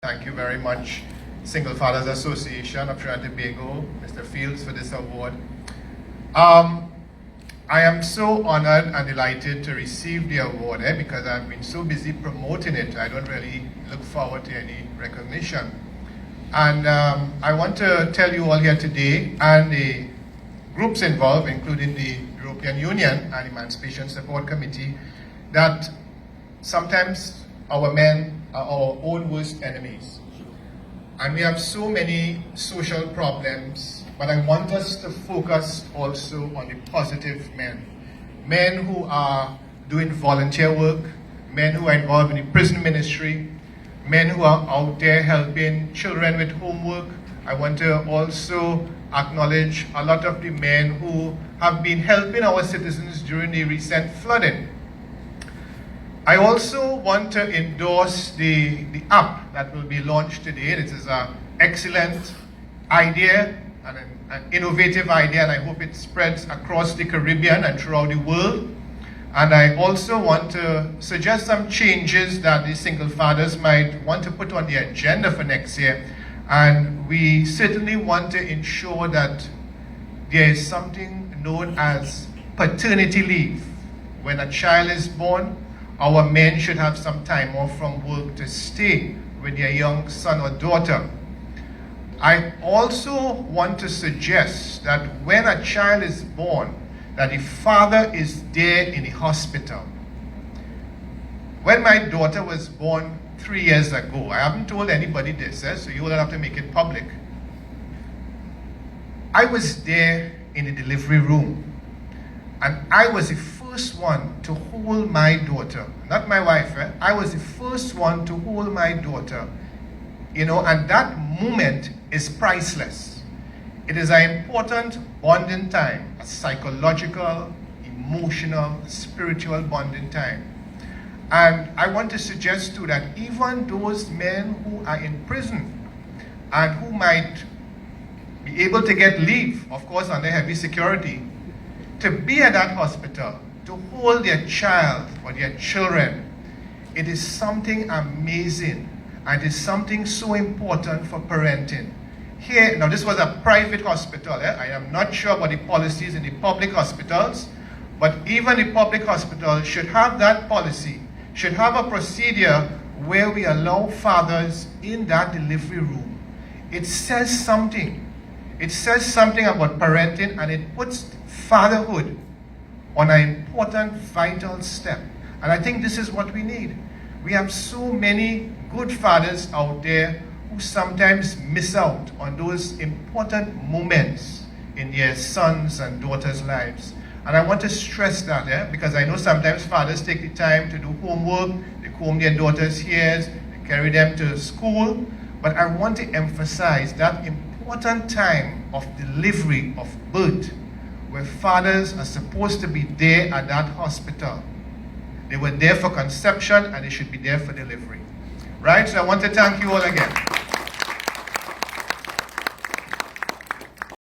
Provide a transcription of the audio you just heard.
Thank you very much, Single Fathers Association of Trinidad and Tobago, Mr. Fields, for this award. I am so honored and delighted to receive the award because I've been so busy promoting it. I don't really look forward to any recognition. And I want to tell you all here today, and the groups involved, including the European Union and Emancipation Support Committee, that sometimes our men are our own worst enemies. And we have so many social problems, but I want us to focus also on the positive men. Men who are doing volunteer work, men who are involved in the prison ministry, men who are out there helping children with homework. I want to also acknowledge a lot of the men who have been helping our citizens during the recent flooding. I also want to endorse the app that will be launched today. This is an excellent idea and an innovative idea, and I hope it spreads across the Caribbean and throughout the world. And I also want to suggest some changes that the single fathers might want to put on the agenda for next year. And we certainly want to ensure that there is something known as paternity leave. When a child is born, our men should have some time off from work to stay with their young son or daughter. I also want to suggest that when a child is born, that the father is there in the hospital. When my daughter was born 3 years ago, I haven't told anybody this, so you will have to make it public. I was there in the delivery room, and I was the first one to hold my daughter, not my wife. I was the first one to hold my daughter, and that moment is priceless. It is an important bonding time, a psychological, emotional, spiritual bonding time. And I want to suggest too that even those men who are in prison and who might be able to get leave, of course under heavy security, to be at that hospital, to hold their child or their children, it is something amazing, and it is something so important for parenting. Here, now this was a private hospital. I am not sure about the policies in the public hospitals, but even the public hospital should have that policy, should have a procedure where we allow fathers in that delivery room. It says something. It says something about parenting, and it puts fatherhood on an important, vital step. And I think this is what we need. We have so many good fathers out there who sometimes miss out on those important moments in their sons and daughters' lives. And I want to stress that, because I know sometimes fathers take the time to do homework, they comb their daughters' hairs, they carry them to school. But I want to emphasize that important time of delivery, of birth, where fathers are supposed to be there at that hospital. They were there for conception, and they should be there for delivery. Right? So I want to thank you all again.